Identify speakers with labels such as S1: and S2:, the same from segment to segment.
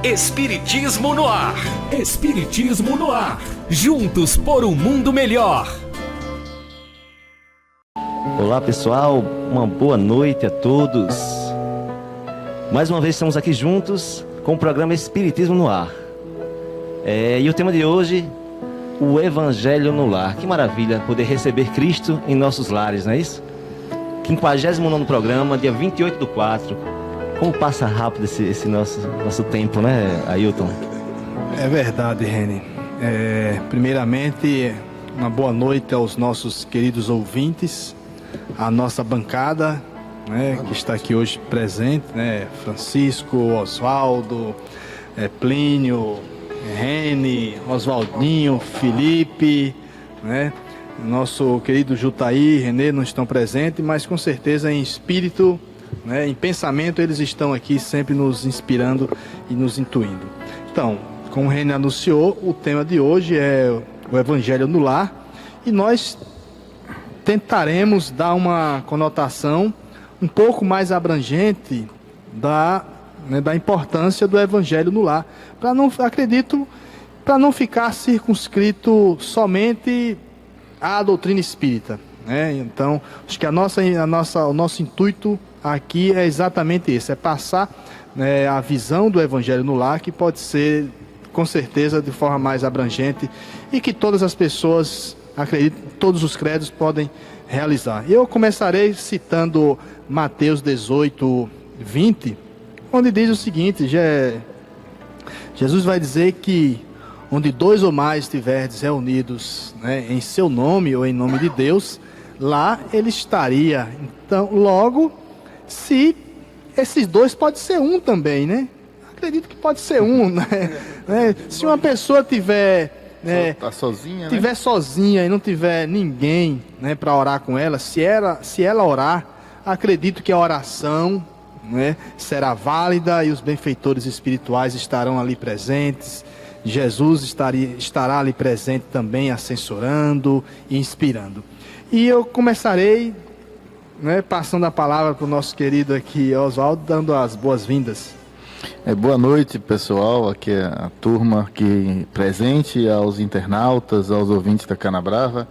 S1: Espiritismo no ar. Espiritismo no ar. Juntos por um mundo melhor.
S2: Olá pessoal, uma boa noite a todos. Mais uma vez estamos aqui juntos com o programa Espiritismo no ar. E o tema de hoje, o Evangelho no lar. Que maravilha poder receber Cristo em nossos lares, não é isso? 59º programa, dia 28/4. Como passa rápido esse nosso tempo, né, Ailton?
S3: É verdade, Reni. Primeiramente, uma boa noite aos nossos queridos ouvintes, à nossa bancada, né, que está aqui hoje presente, né, Francisco, Oswaldo, Plínio, Reni, Oswaldinho, Felipe, né, nosso querido Jutaí, Renê não estão presentes, mas com certeza em espírito, né, em pensamento eles estão aqui sempre nos inspirando e nos intuindo. Então, como o Reni anunciou, o tema de hoje é o Evangelho no lar e nós tentaremos dar uma conotação um pouco mais abrangente da importância do Evangelho no lar, para não ficar circunscrito somente à doutrina espírita, né? Então, acho que o nosso intuito aqui é exatamente esse, é passar, né, a visão do Evangelho no lar, que pode ser, com certeza, de forma mais abrangente e que todas as pessoas, acredito, todos os credos podem realizar. Eu começarei citando Mateus 18:20, onde diz o seguinte: Jesus vai dizer que onde 2 ou mais estiverdes reunidos, né, em seu nome ou em nome de Deus, lá ele estaria. Então, logo, se esses dois pode ser um também, né? Acredito que pode ser um, né? Se uma pessoa tiver
S4: tá sozinha,
S3: tiver sozinha e não tiver ninguém, né, para orar com ela, se ela orar, acredito que a oração, né, será válida e os benfeitores espirituais estarão ali presentes. Jesus estará ali presente também, assessorando e inspirando. E eu começarei, né, passando a palavra para o nosso querido aqui, Oswaldo, dando as boas-vindas.
S4: Boa noite, pessoal. Aqui é a turma aqui presente, aos internautas, aos ouvintes da Canabrava.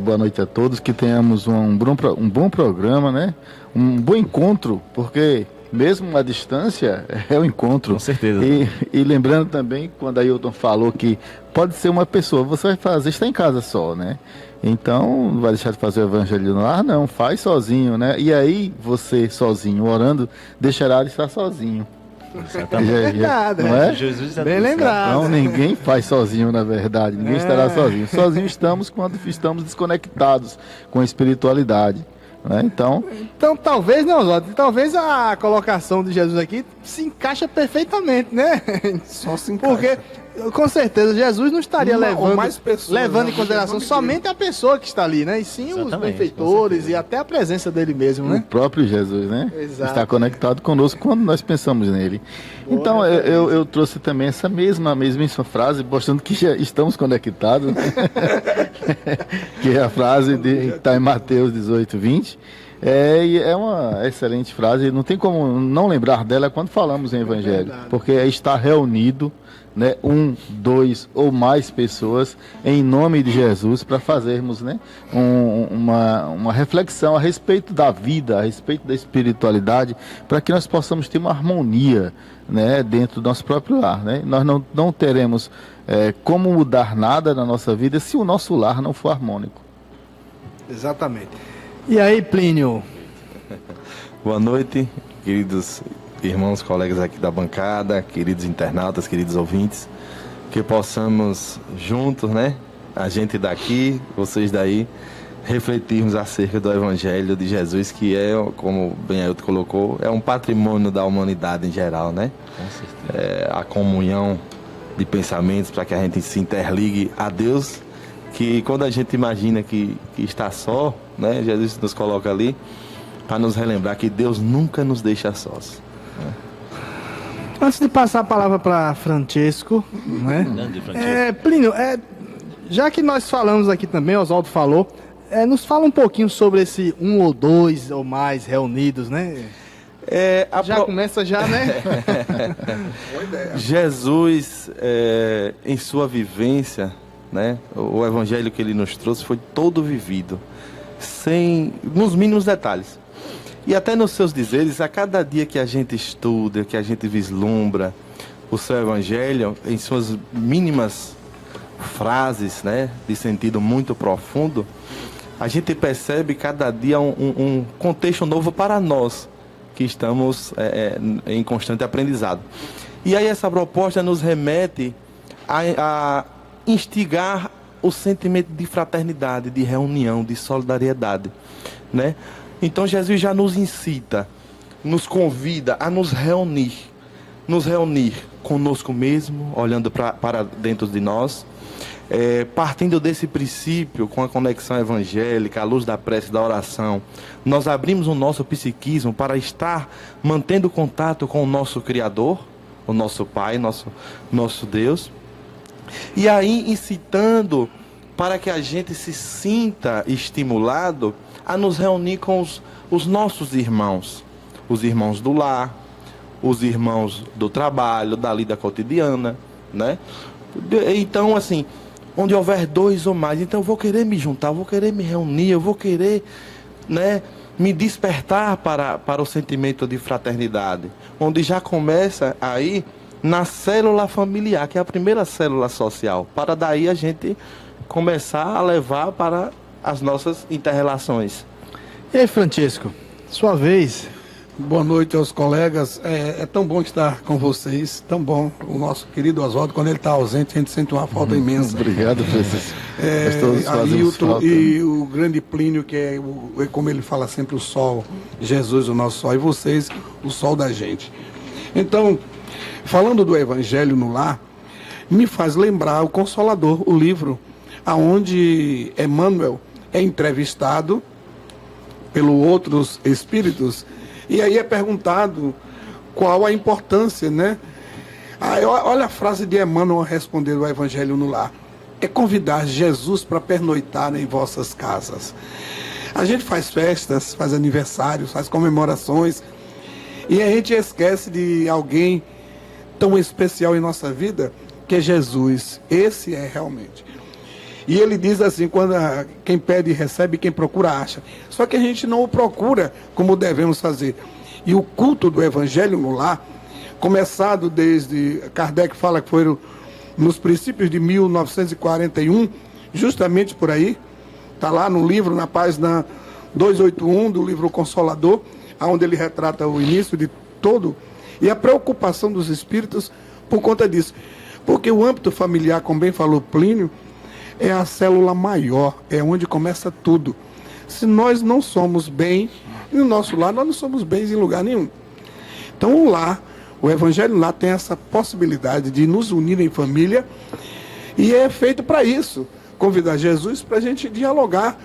S4: Boa noite a todos, que tenhamos um bom programa, né? Um bom encontro, porque mesmo a distância é um encontro.
S2: Com certeza.
S4: E lembrando também, quando a Ailton falou que pode ser uma pessoa, você vai fazer, está em casa só, né? Então, não vai deixar de fazer o Evangelho no lar, não, faz sozinho, né? E aí, você sozinho, orando, deixará de estar sozinho.
S2: Exatamente.
S4: Não é?
S2: Jesus
S3: Bem lembrado.
S4: Então, ninguém faz sozinho, na verdade, ninguém estará sozinho. Sozinho estamos quando estamos desconectados com a espiritualidade. Né? Então,
S3: talvez, não, Oswaldo, talvez a colocação de Jesus aqui se encaixa perfeitamente, né?
S4: Só se encaixa.
S3: Porque, com certeza, Jesus não estaria levando em consideração
S4: somente
S3: somente a pessoa que está ali, né? E sim os benfeitores e até a presença dele mesmo, né?
S4: O próprio Jesus, né?
S3: Exato.
S4: Está conectado conosco quando nós pensamos nele. Boa, então, eu trouxe também essa mesma frase, mostrando que já estamos conectados, que é a frase que está em Mateus 18:20. E é uma excelente frase, não tem como não lembrar dela quando falamos em Evangelho, porque é estar reunido, né, 1, 2 ou mais pessoas em nome de Jesus para fazermos, né, uma reflexão a respeito da vida, a respeito da espiritualidade, para que nós possamos ter uma harmonia, né, dentro do nosso próprio lar, né? Nós não teremos como mudar nada na nossa vida se o nosso lar não for harmônico.
S3: Exatamente. E aí, Plínio?
S5: Boa noite, queridos irmãos, colegas aqui da bancada, queridos internautas, queridos ouvintes, que possamos juntos, né, a gente daqui, vocês daí, refletirmos acerca do Evangelho de Jesus, que é, como o Benhailton colocou, é um patrimônio da humanidade em geral, né? Com certeza. A comunhão de pensamentos para que a gente se interligue a Deus, que quando a gente imagina que está só, né, Jesus nos coloca ali para nos relembrar que Deus nunca nos deixa sós.
S3: Antes de passar a palavra para Francesco, né? Plínio, já que nós falamos aqui também, Oswaldo falou, nos fala um pouquinho sobre esse 1 ou 2 ou mais reunidos, né? Já começa já, né?
S6: Boa ideia.
S5: Jesus, em sua vivência, né, o evangelho que ele nos trouxe foi todo vivido, nos mínimos detalhes. E até nos seus dizeres, a cada dia que a gente estuda, que a gente vislumbra o seu evangelho, em suas mínimas frases, né, de sentido muito profundo, a gente percebe cada dia um contexto novo para nós, que estamos em constante aprendizado. E aí essa proposta nos remete a instigar o sentimento de fraternidade, de reunião, de solidariedade, né? Então Jesus já nos incita, nos convida a nos reunir conosco mesmo, olhando para dentro de nós, partindo desse princípio, com a conexão evangélica, à luz da prece, da oração, nós abrimos o nosso psiquismo para estar mantendo contato com o nosso Criador, o nosso Pai, nosso Deus, e aí incitando para que a gente se sinta estimulado a nos reunir com os nossos irmãos, os irmãos do lar, os irmãos do trabalho, da lida cotidiana, né? Então, assim, onde houver dois ou mais, então eu vou querer me juntar, eu vou querer me reunir, eu vou querer, né, me despertar para o sentimento de fraternidade, onde já começa aí na célula familiar, que é a primeira célula social, para daí a gente começar a levar para as nossas inter-relações.
S3: E aí, Francisco, sua vez.
S6: Boa noite aos colegas. É tão bom estar com vocês, tão bom. O nosso querido Oswaldo, quando ele está ausente, a gente sente uma falta imensa.
S4: Obrigado, Francisco. Nós todos fazemos falta.
S6: E o grande Plínio, que é, como ele fala sempre, o sol. Jesus, o nosso sol. E vocês, o sol da gente. Então, falando do Evangelho no Lar, me faz lembrar o Consolador, o livro, aonde Emmanuel é entrevistado pelos outros espíritos, e aí é perguntado qual a importância, né? Olha a frase de Emmanuel responder o Evangelho no Lar: é convidar Jesus para pernoitar em vossas casas. A gente faz festas, faz aniversários, faz comemorações, e a gente esquece de alguém tão especial em nossa vida, que é Jesus. Esse é realmente. E ele diz assim, quando quem pede recebe, quem procura acha. Só que a gente não o procura como devemos fazer. E o culto do Evangelho no Lar, começado desde, Kardec fala que foi nos princípios de 1941, justamente por aí, está lá no livro, na página 281 do livro Consolador, onde ele retrata o início de todo, e a preocupação dos espíritos por conta disso. Porque o âmbito familiar, como bem falou Plínio, é a célula maior, é onde começa tudo. Se nós não somos bem no nosso lar, nós não somos bens em lugar nenhum. Então o lar, o Evangelho lá tem essa possibilidade de nos unir em família, e é feito para isso, convidar Jesus para a gente dialogar,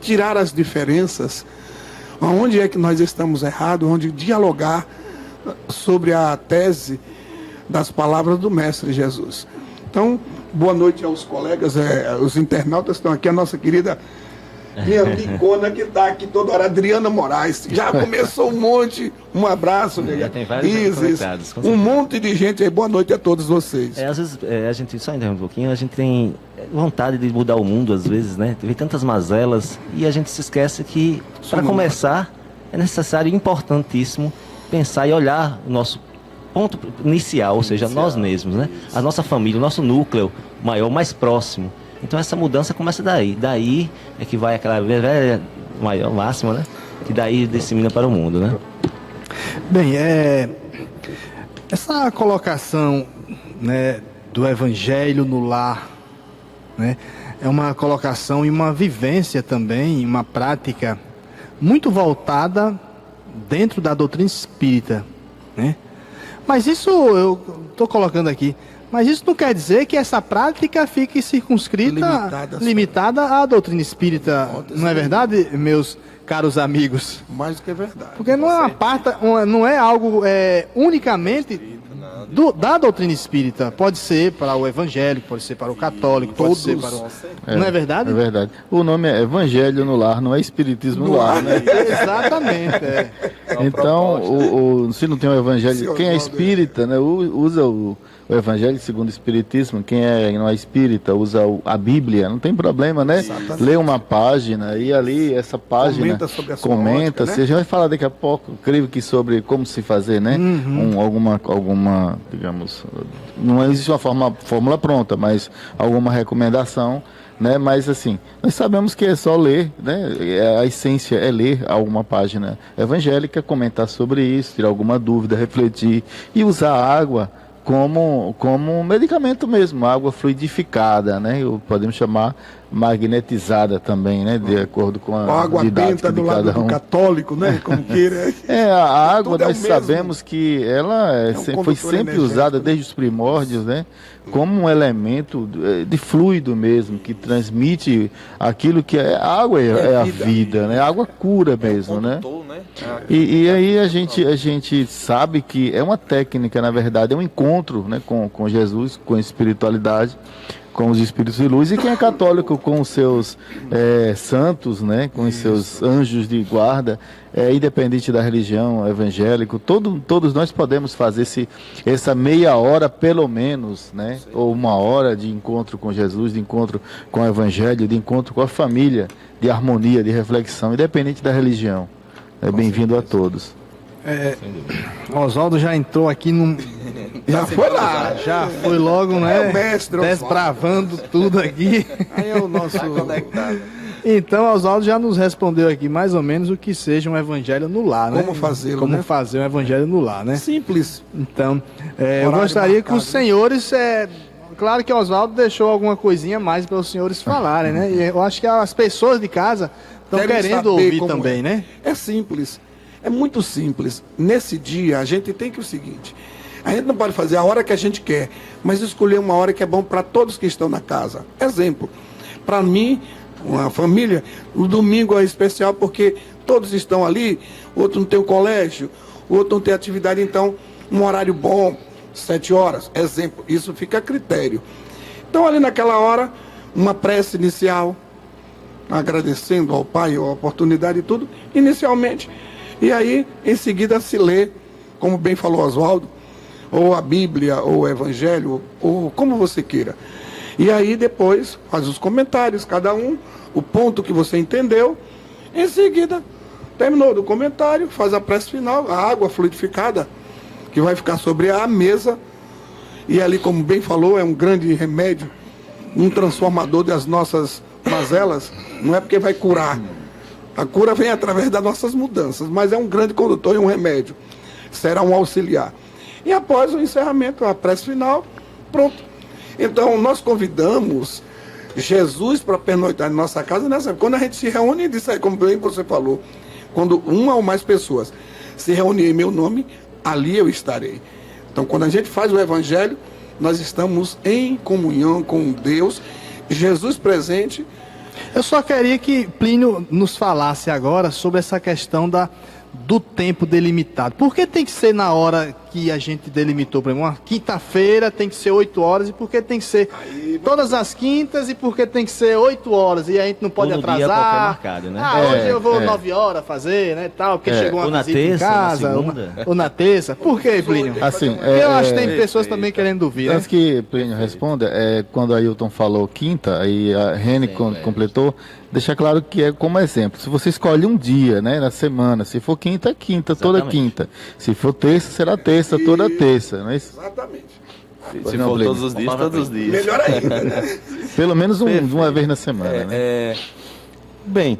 S6: tirar as diferenças, onde é que nós estamos errados, onde dialogar sobre a tese das palavras do Mestre Jesus. Então, boa noite aos colegas, os internautas estão aqui, a nossa querida minha picona que está aqui toda hora, Adriana Moraes, já começou um monte, um abraço, nega.
S2: Tem vários conectados.
S6: Um monte de gente aí, boa noite a todos vocês.
S2: Às vezes, a gente, só interrompe um pouquinho, a gente tem vontade de mudar o mundo, às vezes, né? Tem tantas mazelas, e a gente se esquece que, para começar, é necessário e importantíssimo pensar e olhar o nosso ponto inicial, ou seja, nós mesmos, né? A nossa família, o nosso núcleo maior, mais próximo. Então essa mudança começa daí. Daí é que vai aquela velha maior máxima, né? Que daí dissemina para o mundo, né?
S3: Bem, essa colocação, né, do Evangelho no lar, né, é uma colocação e uma vivência também, uma prática muito voltada dentro da doutrina espírita, né? Mas isso, eu estou colocando aqui, mas isso não quer dizer que essa prática fique circunscrita, limitada à doutrina espírita, não é verdade, meus caros amigos?
S6: Mais do que é verdade.
S3: Porque não é não é algo unicamente da doutrina espírita. Pode ser para o evangélico, pode ser para o católico, pode ser para o... Não é verdade?
S4: É verdade. O nome é Evangelho no Lar, não é Espiritismo no Lar, né?
S3: Exatamente.
S4: Então, se não tem o Evangelho, quem é espírita, né, usa o Evangelho segundo o Espiritismo. Quem não é espírita usa a Bíblia, não tem problema, né?
S6: Exatamente.
S4: Lê uma página e ali essa página
S6: Comenta sobre a sua
S4: comenta.
S6: ótica, né?
S4: A gente vai falar daqui a pouco, creio que sobre como se fazer, né? Alguma, digamos, não existe uma fórmula pronta, mas alguma recomendação, né? Mas assim, nós sabemos que é só ler, né? A essência é ler alguma página evangélica, comentar sobre isso, tirar alguma dúvida, refletir e usar a água como um medicamento mesmo, água fluidificada, né? Podemos chamar magnetizada também, né? De acordo com a
S6: água
S4: didática
S6: benta do
S4: de
S6: lado
S4: cada um.
S6: do católico, né? Como queira.
S4: A água
S6: Tudo é o
S4: nós
S6: mesmo.
S4: sabemos que ela foi
S6: condutor
S4: sempre
S6: energético,
S4: usada
S6: né?
S4: desde os primórdios, né? Como um elemento de fluido mesmo, que transmite aquilo que é a água, é a vida, né? A água cura mesmo, né? E aí a gente sabe que é uma técnica, na verdade, é um encontro, né, com Jesus, com a espiritualidade, com os espíritos de luz, e quem é católico com os seus santos, né, com os seus anjos de guarda, independente da religião, evangélico, todos nós podemos fazer essa meia hora pelo menos, né, ou uma hora de encontro com Jesus, de encontro com o evangelho, de encontro com a família, de harmonia, de reflexão, independente da religião. Bem-vindo a todos.
S3: Oswaldo já entrou aqui num...
S6: Já foi lá.
S3: Já foi logo, né?
S6: É o mestre Oswaldo.
S3: Desbravando tudo aqui.
S6: Aí é o nosso...
S3: Então, Oswaldo já nos respondeu aqui mais ou menos o que seja um evangelho no lar, né?
S6: Como fazê-lo,
S3: Como
S6: né?
S3: fazer um evangelho no lar, né?
S6: Simples.
S3: Então, eu
S6: Horário
S3: gostaria que
S6: marcado,
S3: os senhores... Claro que o Oswaldo deixou alguma coisinha mais para os senhores falarem, né? E eu acho que as pessoas de casa estão
S6: Devem
S3: querendo
S6: saber
S3: ouvir
S6: como
S3: também,
S6: é.
S3: né?
S6: É simples. É muito simples. Nesse dia, a gente tem que o seguinte: a gente não pode fazer a hora que a gente quer, mas escolher uma hora que é bom para todos que estão na casa. Exemplo, para mim, uma família, o domingo é especial porque todos estão ali, outro não tem o colégio, o outro não tem atividade, então um horário bom, 7 horas, exemplo, isso fica a critério. Então ali naquela hora, uma prece inicial, agradecendo ao Pai a oportunidade e tudo, inicialmente. E aí, em seguida, se lê, como bem falou Oswaldo, ou a Bíblia, ou o Evangelho, ou como você queira. E aí, depois, faz os comentários, cada um, o ponto que você entendeu. Em seguida, terminou do comentário, faz a prece final, a água fluidificada, que vai ficar sobre a mesa. E ali, como bem falou, é um grande remédio, um transformador das nossas mazelas. Não é porque vai curar. A cura vem através das nossas mudanças, mas é um grande condutor e um remédio. Será um auxiliar. E após o encerramento, a prece final, pronto. Então, nós convidamos Jesus para pernoitar em nossa casa nessa época. Quando a gente se reúne, disso aí, como bem você falou, quando uma ou mais pessoas se reúnem em meu nome, ali eu estarei. Então, quando a gente faz o evangelho, nós estamos em comunhão com Deus, Jesus presente.
S3: Eu só queria que Plínio nos falasse agora sobre essa questão do tempo delimitado. Por que tem que ser na hora que a gente delimitou? Por exemplo, uma quinta-feira tem que ser 8 horas, e por que tem que ser todas as quintas, e por que tem que ser 8 horas? E a gente não pode
S2: Ou no dia
S3: atrasar.
S2: qualquer marcado, né?
S3: Hoje eu vou 9 horas fazer, né, tal, porque chegou
S2: Ou
S3: uma
S2: na
S3: visita em
S2: terça, na
S3: casa,
S2: segunda.
S3: ou na terça. Por que, Plínio?
S4: Assim,
S3: Eu acho que tem pessoas também querendo ouvir, né?
S4: Antes que Plínio responda, quando a Ailton falou quinta, aí a Rene completou, deixar claro que é como exemplo. Se você escolhe um dia, né, na semana, se for quinta, é quinta, toda
S2: Exatamente.
S4: quinta. Se for terça, será terça, toda terça. Não é isso?
S6: Exatamente.
S5: Se
S4: Não,
S5: for
S4: Plínio.
S5: todos os dias, todos os dias.
S6: Melhor ainda, né?
S4: Pelo menos uma vez na semana, né?
S5: Bem,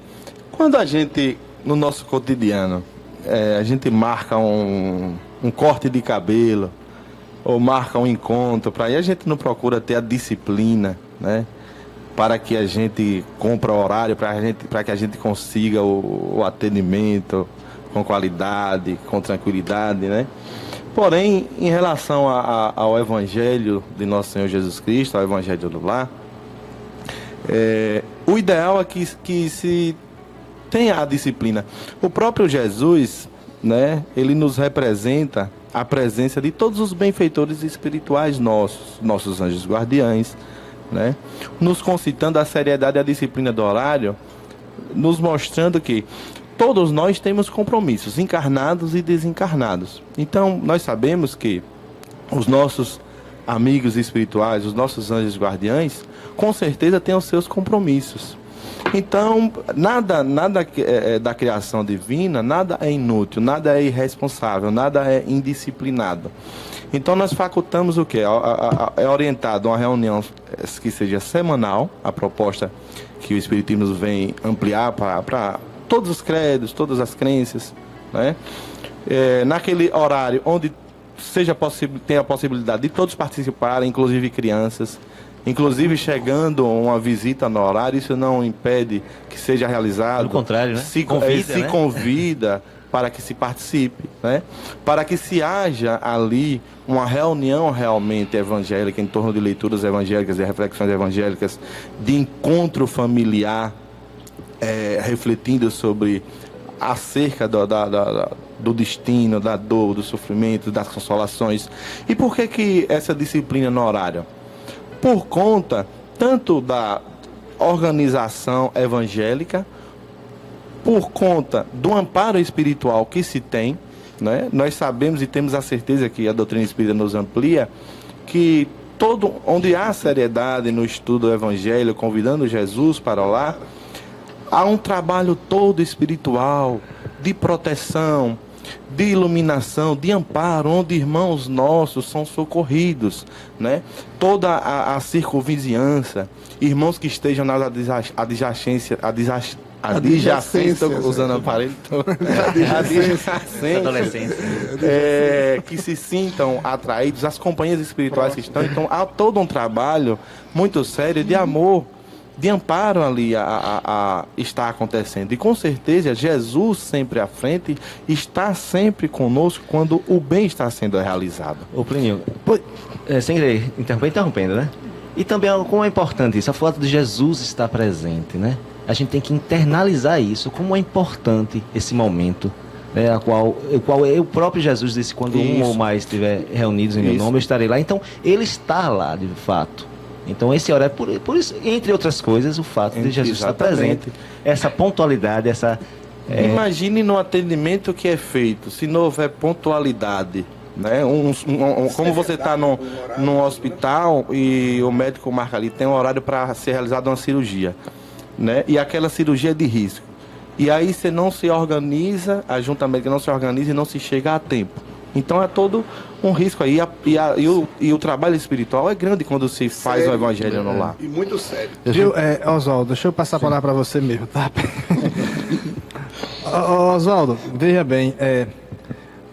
S5: quando a gente, no nosso cotidiano, a gente marca um corte de cabelo, ou marca um encontro, para aí a gente não procura ter a disciplina, né? Para que a gente compre o horário, para que a gente consiga o atendimento com qualidade, com tranquilidade, né? Porém, em relação ao Evangelho de Nosso Senhor Jesus Cristo, ao Evangelho do Lar, o ideal é que se tenha a disciplina. O próprio Jesus, né, ele nos representa a presença de todos os benfeitores espirituais nossos anjos guardiães, né? Nos concitando a seriedade e a disciplina do horário, nos mostrando que todos nós temos compromissos, encarnados e desencarnados. Então, nós sabemos que os nossos amigos espirituais, os nossos anjos guardiães, com certeza têm os seus compromissos. Então, nada da criação divina, nada é inútil, nada é irresponsável, nada é indisciplinado. Então, nós facultamos o quê? É orientado a uma reunião que seja semanal, a proposta que o Espiritismo vem ampliar para todos os credos, todas as crenças, né? Naquele horário onde tenha a possibilidade de todos participarem, inclusive crianças, inclusive chegando uma visita no horário, isso não impede que seja realizado.
S2: Pelo contrário, né?
S5: Se
S2: Convida, né?
S5: convida para que se participe, né? Para que se haja ali uma reunião realmente evangélica, em torno de leituras evangélicas, de reflexões evangélicas, de encontro familiar, refletindo sobre acerca do destino, da dor, do sofrimento, das consolações. E por que essa disciplina no horário? Por conta tanto da organização evangélica, por conta do amparo espiritual que se tem, né? Nós sabemos e temos a certeza que a doutrina espírita nos amplia, que onde há seriedade no estudo do evangelho, convidando Jesus para lá, há um trabalho todo espiritual, de proteção, de iluminação, de amparo, onde irmãos nossos são socorridos, né? Toda a circunvizinhança, irmãos que estejam nas adjacências, estou usando o aparelho,
S2: Adolescência.
S5: que se sintam atraídos, as companhias espirituais que estão. Então há todo um trabalho muito sério de amor, de amparo ali está acontecendo. E com certeza Jesus sempre à frente está sempre conosco quando o bem está sendo realizado.
S2: Ô Plínio, sem querer interrompendo, né? E também como é importante isso, a fato de Jesus estar presente, né? A gente tem que internalizar isso, como é importante esse momento, né? O qual o próprio Jesus disse, quando um ou mais estiver reunidos em meu nome, eu estarei lá. Então, ele está lá, de fato. Então esse horário, por isso, entre outras coisas, o fato de Jesus estar presente, essa pontualidade, essa...
S5: Imagine no atendimento que é feito, se não houver pontualidade, né? Como você está num hospital e o médico marca ali, tem um horário para ser realizada uma cirurgia, né? E aquela cirurgia é de risco. E aí você não se organiza, a junta médica não se organiza e não se chega a tempo. Então é todo um risco aí. E o trabalho espiritual é grande quando se faz sério, o evangelho no lar.
S6: E muito sério.
S3: Oswaldo, deixa eu passar a palavra para você mesmo, tá? Oswaldo, veja bem,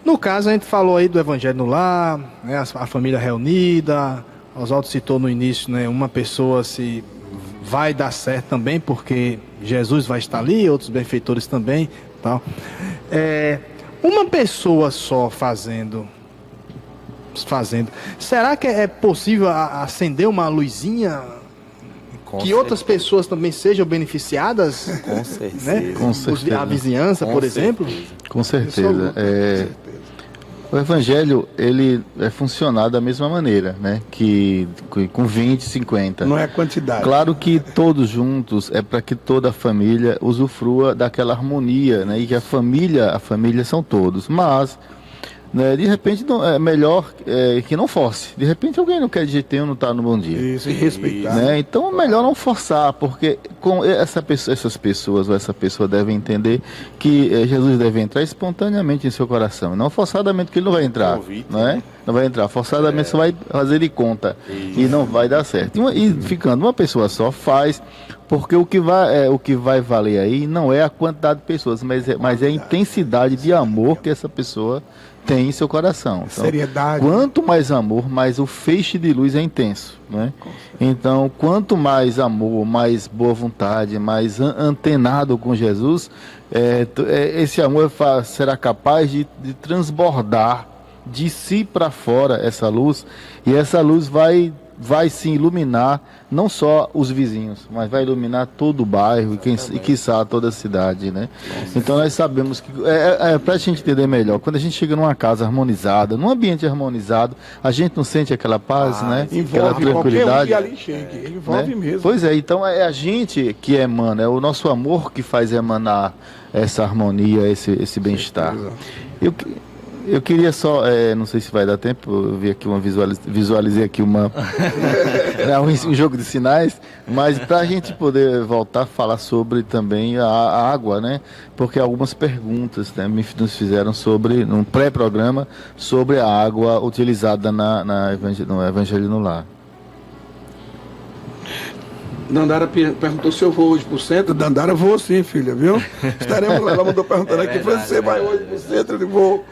S3: no caso a gente falou aí do evangelho no lar, né, a família reunida. Oswaldo citou no início, né, uma pessoa se vai dar certo também, porque Jesus vai estar ali, outros benfeitores também, tal. Uma pessoa só fazendo, será que é possível acender uma luzinha que outras pessoas também sejam beneficiadas?
S5: Com certeza.
S3: Né?
S4: Com certeza.
S3: A vizinhança, por exemplo?
S4: Com certeza. O evangelho, ele é funcionar da mesma maneira, né? Que com 20, 50.
S6: Não é quantidade.
S4: Claro que todos juntos é para que toda a família usufrua daquela harmonia, né? E que a família são todos. Mas, né, de repente, é melhor que não force. De repente alguém não quer de jeito nenhum, não está no bom dia.
S6: Isso, e respeitar.
S4: Né? Então é melhor não forçar, porque essas pessoas ou essa pessoa devem entender que Jesus deve entrar espontaneamente em seu coração, não forçadamente, que ele não vai entrar. Né? Não vai entrar, forçadamente você vai fazer de conta. E não vai dar certo. E ficando uma pessoa só, faz, porque o que vai valer aí não é a quantidade de pessoas, mas é a intensidade de amor que essa pessoa tem em seu coração. Então,
S6: seriedade.
S4: Quanto mais amor, mais o feixe de luz é intenso, né? Então, quanto mais amor, mais boa vontade, mais antenado com Jesus, esse amor será capaz de transbordar de si para fora essa luz, e essa luz vai vai sim iluminar não só os vizinhos, mas vai iluminar todo o bairro e quiçá toda a cidade, né? Então nós sabemos que, para a gente entender melhor, quando a gente chega numa casa harmonizada, num ambiente harmonizado, a gente não sente aquela paz, né? Aquela
S6: Envolve qualquer um
S4: tranquilidade.
S6: que ali chegue. Envolve
S4: né?
S6: mesmo.
S4: Pois é, então é a gente que emana, é o nosso amor que faz emanar essa harmonia, esse bem-estar. Eu queria só, não sei se vai dar tempo, eu vi aqui visualizei aqui um jogo de sinais, mas para a gente poder voltar a falar sobre também a água, né? Porque algumas perguntas, né, nos fizeram sobre, num pré-programa, sobre a água utilizada no Evangelho no Lar.
S6: Dandara perguntou se eu vou hoje pro centro. Dandara, vou sim, filha, viu? Estaremos lá. Ela mandou perguntando aqui. Você vai hoje pro centro? Eu vou.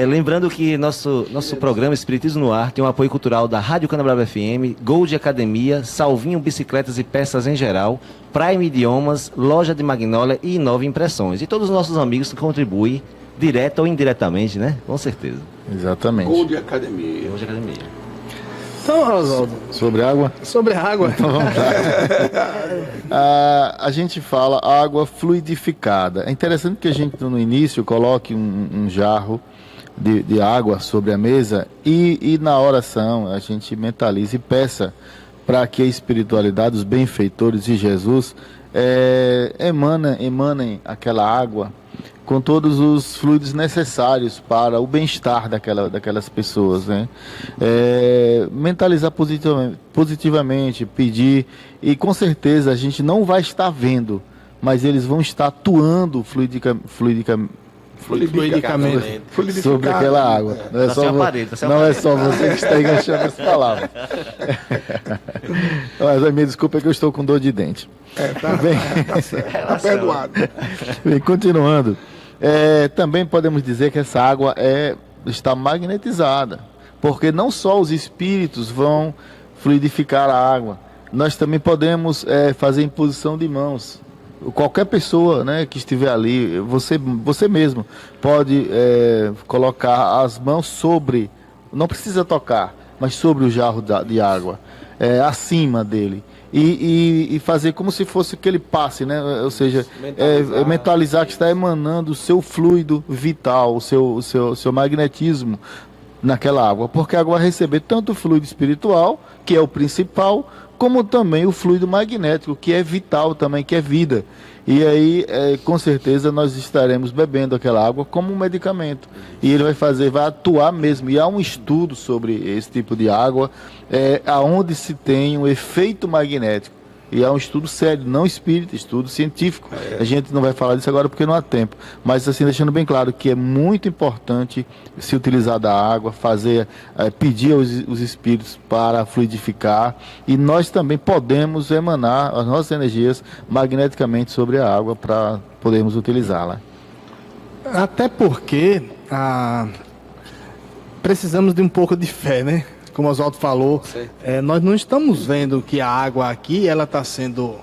S2: Lembrando que nosso programa Espiritismo no Ar tem um apoio cultural da Rádio Canabrava FM, Gold Academia, Salvinho Bicicletas e Peças em Geral, Prime Idiomas, Loja de Magnólia e Nova Impressões. E todos os nossos amigos que contribuem, direta ou indiretamente, né? Com certeza.
S4: Exatamente.
S6: Gold Academia.
S2: Gold Academia.
S3: Então, Oswaldo,
S4: Sobre água?
S3: sobre a água.
S4: Então vamos lá. A gente fala água fluidificada. É interessante que a gente no início coloque um jarro de água sobre a mesa e na oração a gente mentalize e peça para que a espiritualidade, os benfeitores de Jesus emanem aquela água com todos os fluidos necessários para o bem-estar daquelas pessoas, né? Mentalizar positivamente, pedir, e com certeza a gente não vai estar vendo, mas eles vão estar atuando fluidicamente sobre aquela água. Não é, só você que está enganchando as palavras. Mas a minha desculpa é que eu estou com dor de dente.
S6: Tá certo. Tá perdoado.
S4: Bem, continuando. Também podemos dizer que essa água está magnetizada, porque não só os espíritos vão fluidificar a água, nós também podemos fazer imposição de mãos. Qualquer pessoa, né, que estiver ali, você mesmo pode colocar as mãos sobre, não precisa tocar, mas sobre o jarro de água, acima dele. E fazer como se fosse que ele passe, né? Ou seja, mentalizar que está emanando o seu fluido vital, o seu magnetismo naquela água, porque a água vai receber tanto o fluido espiritual, que é o principal, como também o fluido magnético, que é vital também, que é vida. E aí, com certeza, nós estaremos bebendo aquela água como um medicamento. E ele vai atuar mesmo. E há um estudo sobre esse tipo de água, aonde se tem um efeito magnético. E há um estudo sério, não espírita, estudo científico. A gente não vai falar disso agora porque não há tempo. Mas assim, deixando bem claro que é muito importante se utilizar da água, pedir aos espíritos para fluidificar. E nós também podemos emanar as nossas energias magneticamente sobre a água para podermos utilizá-la.
S3: Até porque precisamos de um pouco de fé, né? Como o Oswaldo falou, nós não estamos vendo que a água aqui ela está sendo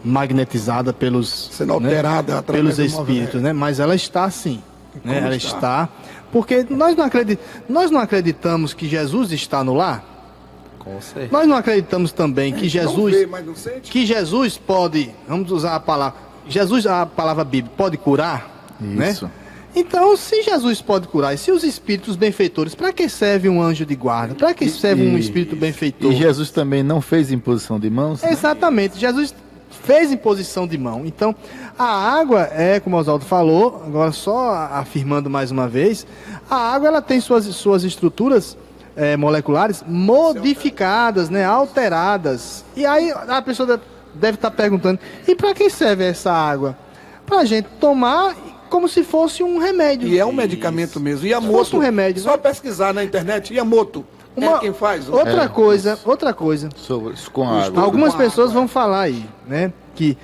S3: magnetizada
S6: sendo alterada,
S3: né, pelos espíritos, né? Mas ela está sim, né? Ela está, porque nós não acreditamos que Jesus está no lar.
S5: Com certeza.
S3: Nós não acreditamos também que Jesus,
S6: Não vê, mas não sente.
S3: que Jesus pode, vamos usar a palavra, a palavra bíblica pode curar,
S4: Isso.
S3: né? Então, se Jesus pode curar, e se os espíritos benfeitores, para que serve um anjo de guarda? Para que serve um espírito benfeitor?
S4: E Jesus também não fez imposição de mãos?
S3: Exatamente, Jesus fez imposição de mão. Então, a água como o Oswaldo falou, agora só afirmando mais uma vez, a água ela tem suas estruturas moleculares modificadas, né, alteradas. E aí a pessoa deve estar perguntando, e para que serve essa água? Para a gente tomar como se fosse um remédio.
S6: E é um medicamento mesmo. E a
S3: fosse
S6: moto,
S3: um remédio,
S6: só
S3: né?
S6: pesquisar na internet. E a moto? Quem faz?
S3: Outra coisa.
S4: Com a água.
S3: Algumas pessoas vão falar aí, né, que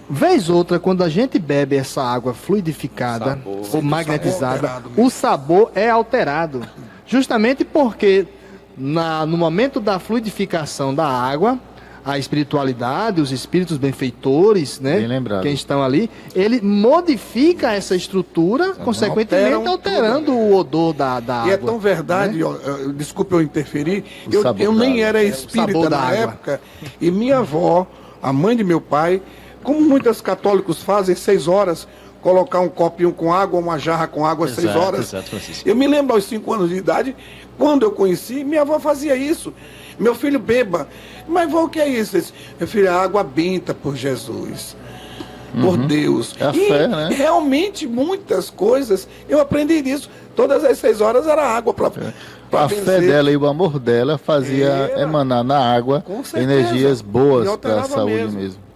S3: vez outra, quando a gente bebe essa água fluidificada ou magnetizada, o sabor é alterado. Justamente porque no momento da fluidificação da água, a espiritualidade, os espíritos benfeitores, né?
S4: Bem lembrado.
S3: Quem estão ali, ele modifica essa estrutura, consequentemente alterando o odor da água.
S6: E é tão verdade, ó, desculpe eu interferir, eu nem era espírita na época, e minha avó, a mãe de meu pai, como muitos católicos fazem, 6 horas, colocar um copinho com água, uma jarra com água, 6 horas.
S2: Exato, Francisco.
S6: Eu me lembro aos 5 anos de idade, quando eu conheci, minha avó fazia isso. Meu filho beba. Mas, vó, o que é isso? Eu disse, meu filho, é água benta por Jesus. Por Deus.
S4: É a fé, né?
S6: Realmente, muitas coisas, eu aprendi disso. Todas as 6 horas era água para
S4: A fé dela e o amor dela fazia emanar na água
S6: Com certeza.
S4: energias boas
S6: E
S4: para a
S6: alterava
S4: saúde
S6: mesmo.
S4: mesmo.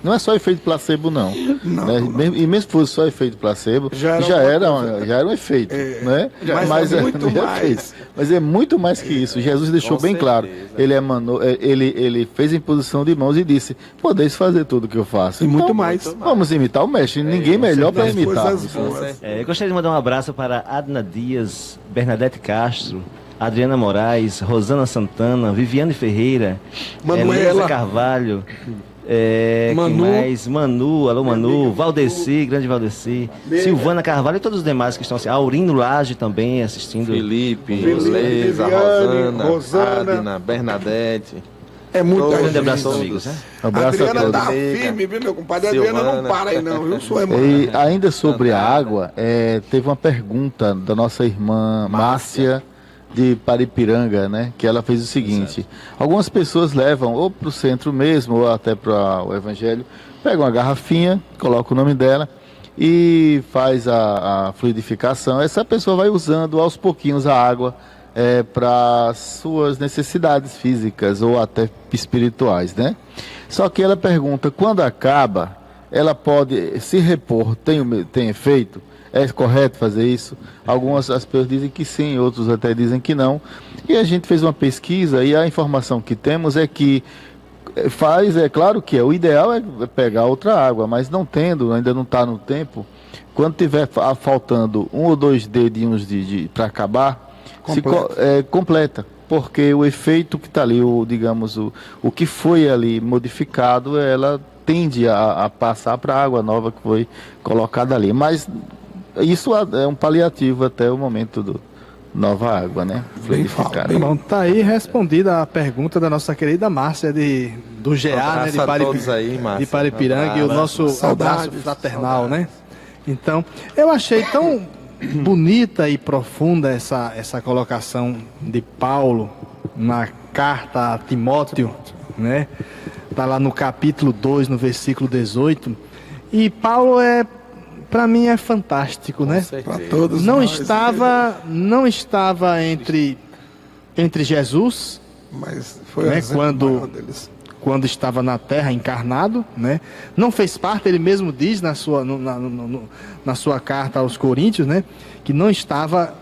S4: Não é só efeito placebo, não.
S6: Não.
S4: Né? E mesmo se fosse só efeito placebo,
S6: Já
S4: já
S6: era
S4: era,
S6: uma coisa.
S4: um efeito. Né?
S6: Mas é muito
S4: já
S6: mais.
S4: fez. Mas é muito mais que isso. Jesus deixou
S5: Com
S4: bem claro.
S5: certeza.
S4: Ele emanou, ele fez a imposição de mãos e disse: podeis fazer tudo o que eu faço.
S6: E muito
S4: Então,
S6: mais.
S4: Vamos imitar o mestre. Ninguém melhor para
S6: Das
S4: imitar.
S6: coisas boas.
S2: Eu gostaria de mandar um abraço para Adna Dias, Bernadette Castro, Adriana Moraes, Rosana Santana, Viviane Ferreira,
S6: Manuela.
S2: Elisa Carvalho,
S6: Manu.
S2: quem mais? Manu, alô Manu, Valdeci, grande Valdeci, Silvana Carvalho e todos os demais que estão assim, Aurino Lage também assistindo.
S5: Felipe,
S6: Felipe,
S5: Leisa,
S6: Viviane,
S5: Rosana,
S6: Rosana.
S5: Adna, Bernadette.
S6: É muita
S2: Um grande
S6: gente.
S2: abraço aos amigos, né?
S4: Um abraço a
S6: Adriana
S4: todos.
S6: tá firme, viu, meu compadre? A Adriana não
S5: Silvana.
S6: para aí, não, viu? Sua irmã.
S4: E ainda sobre a água, teve uma pergunta da nossa irmã Márcia de Paripiranga, né? Que ela fez o seguinte: algumas pessoas levam ou para o centro mesmo, ou até para o Evangelho, pegam uma garrafinha, coloca o nome dela e faz a fluidificação. Essa pessoa vai usando aos pouquinhos a água para suas necessidades físicas ou até espirituais, né? Só que ela pergunta, quando acaba, ela pode se repor, tem efeito? É correto fazer isso? Algumas as pessoas dizem que sim, outros até dizem que não. E a gente fez uma pesquisa e a informação que temos é que é claro que o ideal é pegar outra água, mas não tendo, ainda não está no tempo, quando tiver faltando 1 ou 2 dedinhos para acabar, completa, porque o efeito que está ali, digamos, o que foi ali modificado, ela tende a passar para a água nova que foi colocada ali. Mas isso é um paliativo até o momento do nova água, né? Fluidificada.
S3: Bom, tá aí respondida a pergunta da nossa querida Márcia do GA, né,
S5: Abraço a todos aí, Márcia.
S3: de Paripiranga, e o nosso
S6: Saudades,
S3: abraço fraternal, né? Então, eu achei tão bonita e profunda essa colocação de Paulo na carta a Timóteo, né? Tá lá no capítulo 2, no versículo 18. E Paulo para mim é fantástico, né?
S6: Para todos
S3: Não
S6: nós,
S3: estava entre Jesus,
S6: mas foi
S3: né,
S6: o exemplo maior deles.
S3: quando estava na terra encarnado, né? Não fez parte, ele mesmo diz na sua carta aos Coríntios, né? Que não estava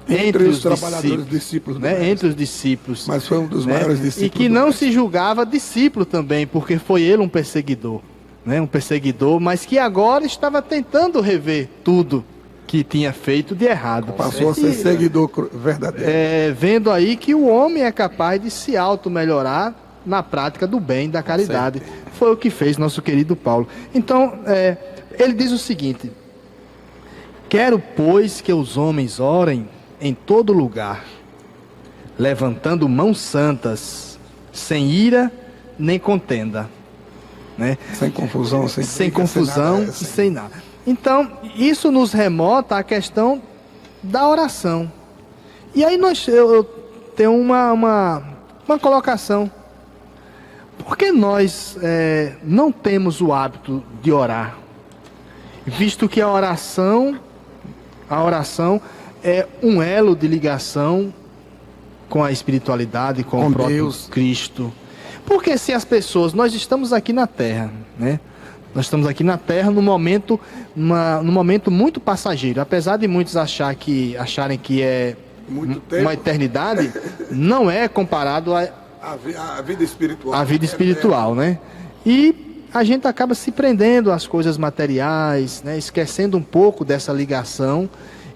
S3: entre os
S6: trabalhadores discípulos,
S3: né? Entre os discípulos.
S6: Mas foi um dos
S3: né?
S6: maiores discípulos.
S3: E que não se julgava discípulo também, porque foi ele um perseguidor, né? Um perseguidor, mas que agora estava tentando rever tudo que tinha feito de errado.
S6: Passou a ser seguidor verdadeiro.
S3: Vendo aí que o homem é capaz de se auto-melhorar na prática do bem, da caridade. Foi o que fez nosso querido Paulo. Então, ele diz o seguinte: quero, pois, que os homens orem em todo lugar, levantando mãos santas, sem ira nem contenda, né?
S6: Sem confusão,
S3: sem confusão e sem nada. Então, isso nos remota à questão da oração. E aí eu tenho uma colocação. Por que nós não temos o hábito de orar? Visto que a oração é um elo de ligação com a espiritualidade, com o próprio
S6: Deus.
S3: Cristo. Porque se as pessoas, nós estamos aqui na Terra, né? Nós estamos aqui na Terra num momento muito passageiro. Apesar de muitos acharem que é
S6: Muito tempo.
S3: uma eternidade, não é comparado
S6: A vida espiritual.
S3: à vida espiritual, né? E a gente acaba se prendendo às coisas materiais, né? Esquecendo um pouco dessa ligação.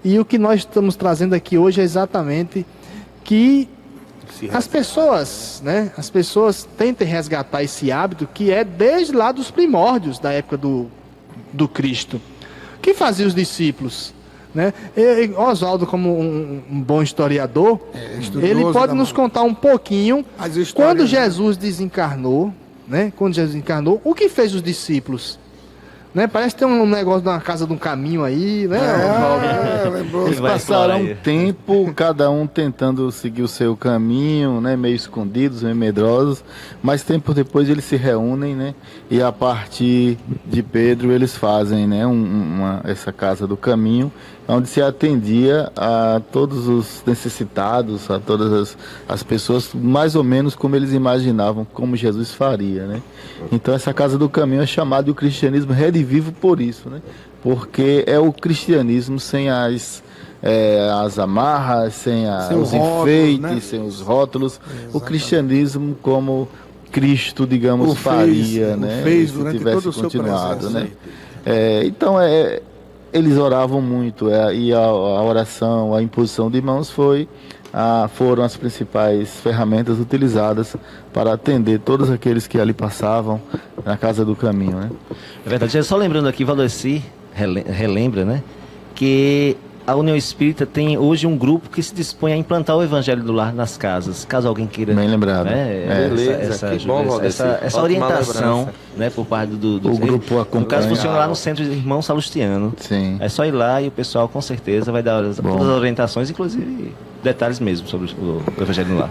S3: E o que nós estamos trazendo aqui hoje é exatamente que as pessoas, né? As pessoas tentem resgatar esse hábito que é desde lá dos primórdios da época do Cristo. O que faziam os discípulos? Né? Oswaldo, como um bom historiador, ele pode nos contar um pouquinho quando Jesus desencarnou, né? Quando Jesus encarnou, o que fez os discípulos? Né? Parece que tem um negócio de uma casa de um caminho aí, né?
S4: Eles passaram um tempo, cada um tentando seguir o seu caminho, né? Meio escondidos, meio medrosos, mas tempo depois eles se reúnem, né? E a partir de Pedro eles fazem, né? Essa casa do caminho, onde se atendia a todos os necessitados, a todas as pessoas, mais ou menos como eles imaginavam, como Jesus faria, né? Então essa casa do caminho é chamada de o cristianismo redivivo por isso, né? Porque é o cristianismo sem as amarras, sem os enfeites, né? Sem os rótulos. Exatamente. O cristianismo como Cristo, digamos, faria, né?
S6: Fez
S4: se
S6: durante
S4: tivesse
S6: todo o seu
S4: continuado,
S6: processo,
S4: né? Então eles oravam muito, e a oração, a imposição de mãos foram as principais ferramentas utilizadas para atender todos aqueles que ali passavam na casa do caminho, né?
S2: É verdade. Só lembrando aqui, Valdeci relembra, né, que a União Espírita tem hoje um grupo que se dispõe a implantar o Evangelho do Lar nas casas, caso alguém queira.
S4: Bem lembrado.
S2: Né, essa orientação, né, por parte do
S4: grupo acompanha.
S2: No caso, funciona lá no Centro de Irmão Salustiano.
S4: Sim.
S2: É só ir lá e o pessoal com certeza vai dar todas as orientações, inclusive detalhes mesmo sobre o Evangelho do Lar.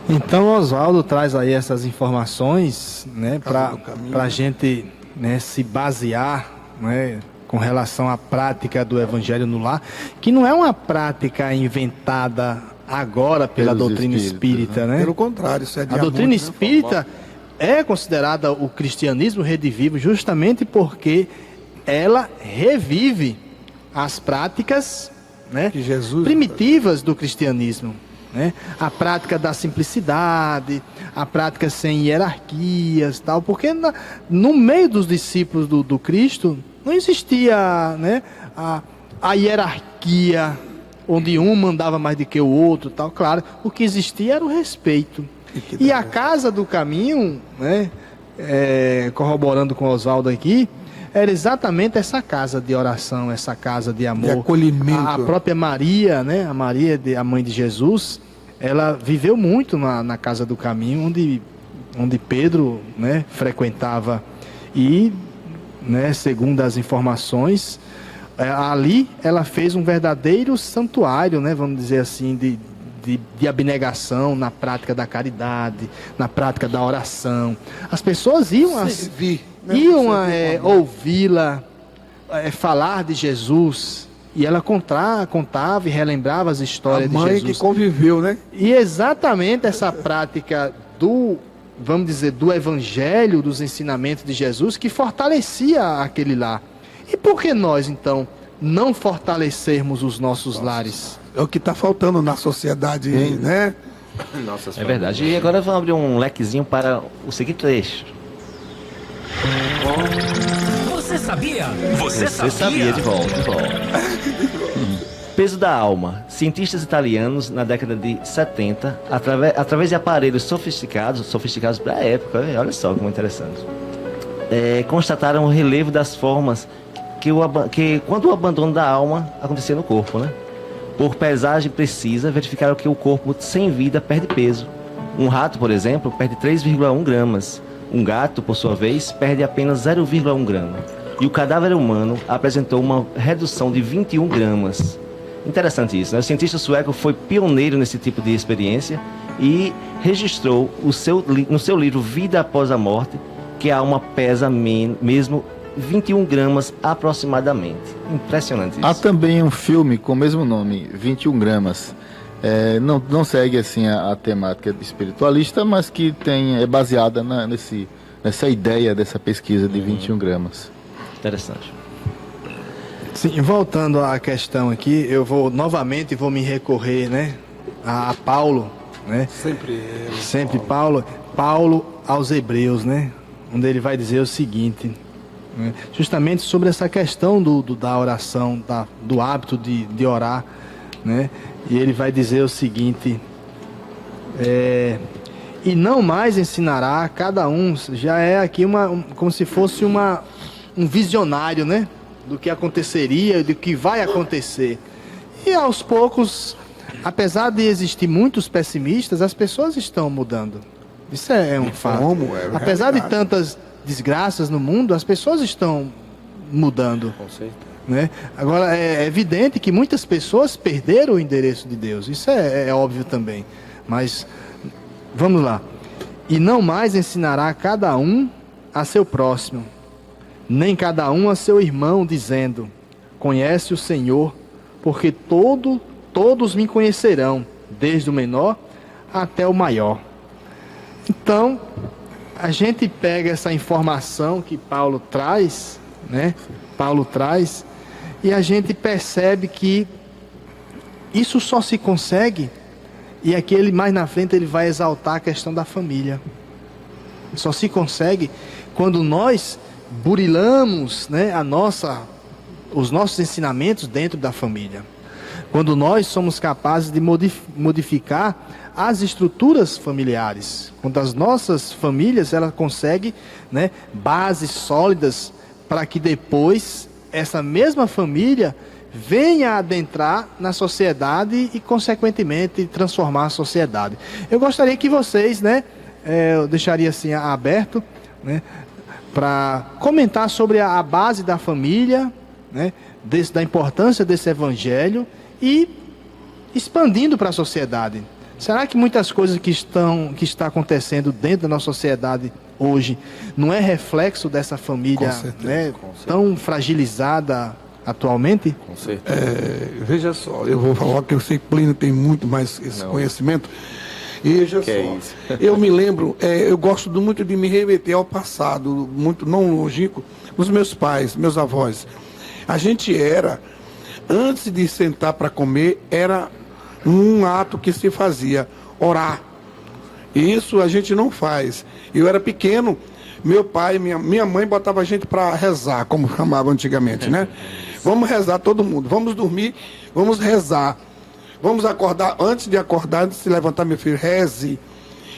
S3: Então, Oswaldo traz aí essas informações, né, para a gente, né, se basear, né, com relação à prática do Evangelho no Lar, que não é uma prática inventada agora pela doutrina espírita, né?
S6: Pelo contrário, isso é de
S3: a doutrina espírita é considerada o cristianismo redivivo justamente porque ela revive as práticas, né, primitivas do cristianismo. Né? A prática da simplicidade, a prática sem hierarquias, tal, porque no meio dos discípulos do Cristo não existia, né, a hierarquia onde um mandava mais do que o outro, tal. Claro, o que existia era o respeito. E a casa do caminho, né, corroborando com o Oswaldo aqui, era exatamente essa casa de oração, essa casa de amor,
S6: de acolhimento.
S3: A própria Maria, né, a Maria, a mãe de Jesus, ela viveu muito na casa do caminho, onde Pedro, né, frequentava. E, né, segundo as informações, ali ela fez um verdadeiro santuário, né, vamos dizer assim, de abnegação na prática da caridade, na prática da oração. As pessoas iam ouvi-la falar de Jesus, e ela contava e relembrava as histórias de Jesus.
S6: A mãe que conviveu, né?
S3: E exatamente essa prática vamos dizer, do Evangelho, dos ensinamentos de Jesus, que fortalecia aquele lar. E por que nós, então, não fortalecermos os nossos lares?
S6: É o que está faltando na sociedade, né?
S2: É verdade. E agora vamos abrir um lequezinho para o seguinte trecho.
S1: Você sabia?
S2: Você sabia, de volta. Peso da alma. Cientistas italianos, na década de 70, através de aparelhos sofisticados para a época, olha só como interessante, constataram o relevo das formas que quando o abandono da alma acontecia no corpo, né? Por pesagem precisa, verificaram que o corpo sem vida perde peso. Um rato, por exemplo, perde 3,1 gramas. Um gato, por sua vez, perde apenas 0,1 grama. E o cadáver humano apresentou uma redução de 21 gramas. Interessante isso, né? O cientista sueco foi pioneiro nesse tipo de experiência e registrou no seu livro Vida Após a Morte que a alma pesa mesmo 21 gramas aproximadamente. Impressionante isso.
S4: Há também um filme com o mesmo nome, 21 gramas. Não segue assim a temática espiritualista, mas que é baseada nessa ideia dessa pesquisa de 21 gramas.
S2: Interessante.
S3: Sim, voltando à questão aqui, eu vou me recorrer, né, a Paulo, né? Sempre Paulo aos Hebreus, né? Onde ele vai dizer o seguinte, né, justamente sobre essa questão da oração, do hábito de orar, né? E ele vai dizer o seguinte, E não mais ensinará a cada um, já é aqui como se fosse um visionário, né? Do que aconteceria, do que vai acontecer. E aos poucos, apesar de existir muitos pessimistas, as pessoas estão mudando. Isso é um fato. Apesar de tantas desgraças no mundo, as pessoas estão mudando.
S5: Com certeza.
S3: Né? Agora, é evidente que muitas pessoas perderam o endereço de Deus. Isso é óbvio também. Mas, vamos lá. E não mais ensinará cada um a seu próximo, nem cada um a seu irmão, dizendo: conhece o Senhor, porque todos me conhecerão, desde o menor até o maior. Então, a gente pega essa informação que Paulo traz, né? Paulo traz, e a gente percebe que isso só se consegue, e aqui ele mais na frente ele vai exaltar a questão da família. Só se consegue quando nós burilamos, né, os nossos ensinamentos dentro da família. Quando nós somos capazes de modificar as estruturas familiares. Quando as nossas famílias elas conseguem, né, bases sólidas para que depois essa mesma família venha adentrar na sociedade e, consequentemente, transformar a sociedade. Eu gostaria que vocês, né, eu deixaria assim aberto, né, para comentar sobre a base da família, né, da importância desse evangelho e expandindo para a sociedade. Será que muitas coisas que está acontecendo dentro da nossa sociedade hoje não é reflexo dessa família, né, tão fragilizada atualmente?
S5: Com certeza.
S6: Veja só, eu vou falar que eu sei que Plínio tem muito mais esse conhecimento. E veja só, eu me lembro, eu gosto muito de me remeter ao passado, muito não longínquo, os meus pais, meus avós. A gente antes de sentar para comer, era um ato que se fazia, orar. E isso a gente não faz. Eu era pequeno, meu pai, minha mãe botava a gente para rezar, como chamava antigamente, né? Vamos rezar todo mundo, vamos dormir, vamos rezar. Vamos acordar, antes de se levantar, meu filho, reze.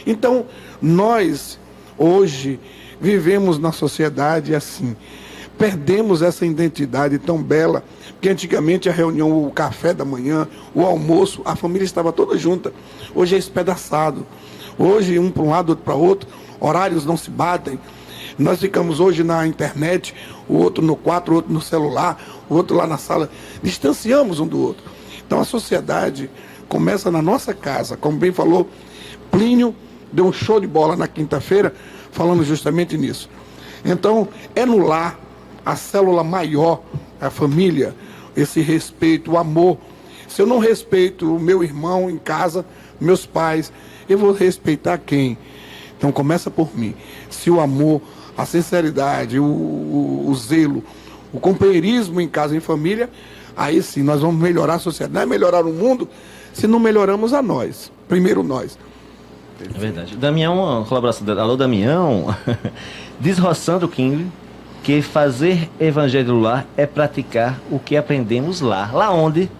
S6: Então, nós, hoje, vivemos na sociedade assim. Perdemos essa identidade tão bela, porque antigamente a reunião, o café da manhã, o almoço, a família estava toda junta. Hoje é espedaçado. Hoje, um para um lado, outro para outro, horários não se batem. Nós ficamos hoje na internet, o outro no quarto, o outro no celular, o outro lá na sala. Distanciamos um do outro. Então a sociedade começa na nossa casa, como bem falou Plínio, deu um show de bola na quinta-feira, falando justamente nisso. Então, é no lar, a célula maior, a família, esse respeito, o amor. Se eu não respeito o meu irmão em casa, meus pais, eu vou respeitar quem? Então começa por mim. Se o amor, a sinceridade, o zelo, o companheirismo em casa, em família, aí sim nós vamos melhorar a sociedade. Não é melhorar o mundo se não melhoramos a nós. Primeiro nós.
S2: É verdade. Damião, uma colaboração. Alô, Damião. Diz Rossandro King que fazer evangelho no lar é praticar o que aprendemos lá. Lá onde?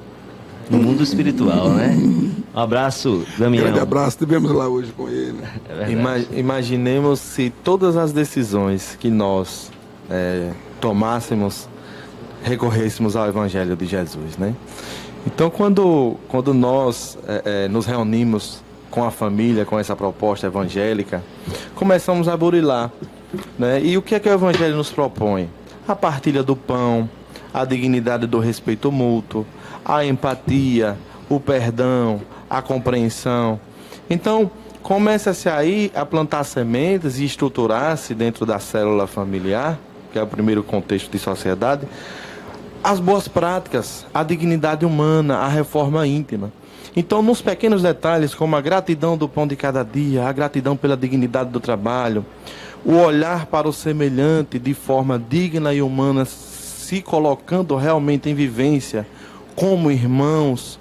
S2: No mundo espiritual, né? Um abraço, Damião.
S6: Grande abraço, estivemos lá hoje com ele.
S5: Imaginemos se todas as decisões que nós tomássemos recorrêssemos ao Evangelho de Jesus, né? Então, quando nós nos reunimos com a família, com essa proposta evangélica, começamos a burilar, né? E o que é que o Evangelho nos propõe? A partilha do pão, a dignidade do respeito mútuo, a empatia, o perdão, a compreensão. Então, começa-se aí a plantar sementes e estruturar-se dentro da célula familiar, que é o primeiro contexto de sociedade, as boas práticas, a dignidade humana, a reforma íntima. Então, nos pequenos detalhes, como a gratidão do pão de cada dia, a gratidão pela dignidade do trabalho, o olhar para o semelhante de forma digna e humana, se colocando realmente em vivência como irmãos,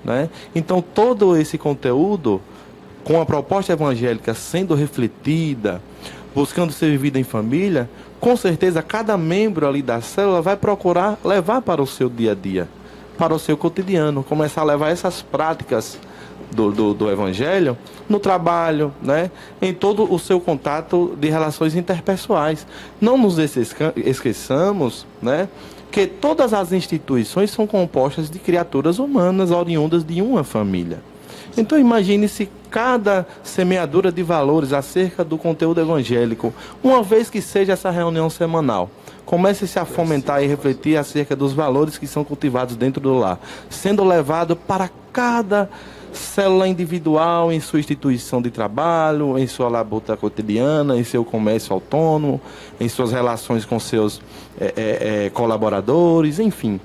S5: né? Então, todo esse conteúdo, com a proposta evangélica sendo refletida, buscando ser vivida em família, com certeza cada membro ali da célula vai procurar levar para o seu dia a dia, para o seu cotidiano, começar a levar essas práticas do Evangelho no trabalho, né? Em todo o seu contato de relações interpessoais. Não nos esqueçamos, né, que todas as instituições são compostas de criaturas humanas oriundas de uma família. Então imagine se cada semeadura de valores acerca do conteúdo evangélico, uma vez que seja essa reunião semanal, comece-se a fomentar e refletir acerca dos valores que são cultivados dentro do lar, sendo levado para cada célula individual em sua instituição de trabalho, em sua labuta cotidiana, em seu comércio autônomo, em suas relações com seus colaboradores, enfim.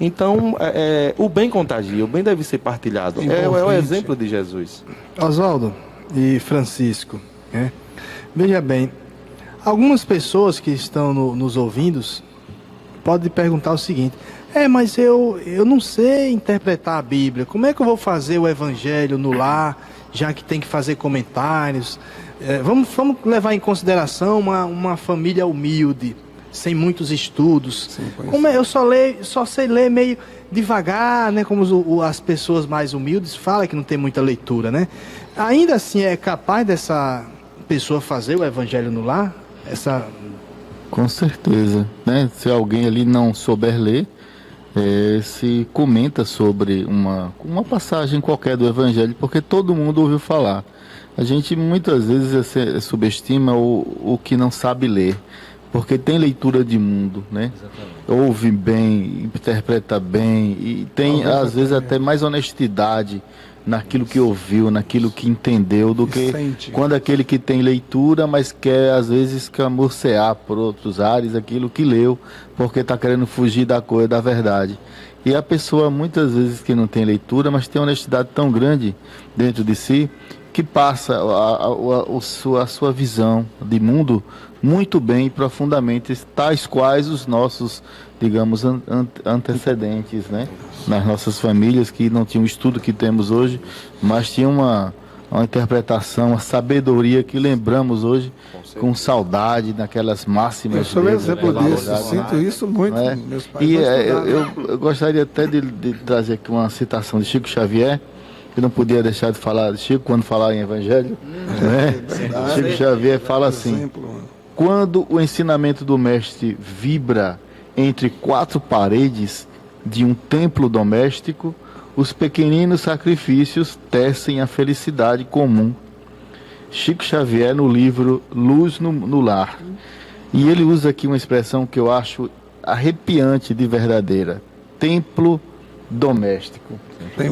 S5: Então, o bem contagia, o bem deve ser partilhado. É o exemplo de Jesus.
S3: Oswaldo e Francisco, né? Veja bem, algumas pessoas que estão nos ouvindo podem perguntar o seguinte: mas eu não sei interpretar a Bíblia, como é que eu vou fazer o Evangelho no lar, já que tem que fazer comentários? Vamos levar em consideração uma família humilde, sem muitos estudos. Sim, como eu só sei ler meio devagar, né? Como as pessoas mais humildes falam, que não tem muita leitura, né? Ainda assim, é capaz dessa pessoa fazer o Evangelho no lar?
S4: Com certeza, né? Se alguém ali não souber ler, se comenta sobre uma passagem qualquer do Evangelho, porque todo mundo ouviu falar. A gente muitas vezes subestima o que não sabe ler, porque tem leitura de mundo, né? Exatamente. Ouve bem, interpreta bem e tem às vezes até mais honestidade naquilo que ouviu, naquilo que entendeu, do que quando aquele que tem leitura, mas quer às vezes camurcear por outros ares aquilo que leu, porque está querendo fugir da coisa, da verdade. E a pessoa muitas vezes que não tem leitura, mas tem honestidade tão grande dentro de si, que passa a sua visão de mundo muito bem e profundamente, tais quais os nossos, digamos, antecedentes, né? Nas nossas famílias, que não tinham o estudo que temos hoje, mas tinham uma interpretação, uma sabedoria que lembramos hoje com saudade naquelas máximas.
S6: Eu sou exemplo disso, eu sinto isso muito. Meus pais
S4: eu gostaria até de trazer aqui uma citação de Chico Xavier, que não podia deixar de falar de Chico quando falar em Evangelho, né? Chico Xavier fala assim: quando o ensinamento do mestre vibra entre quatro paredes de um templo doméstico, os pequeninos sacrifícios tecem a felicidade comum. Chico Xavier, no livro Luz no Lar. E ele usa aqui uma expressão que eu acho arrepiante de verdadeira: templo doméstico.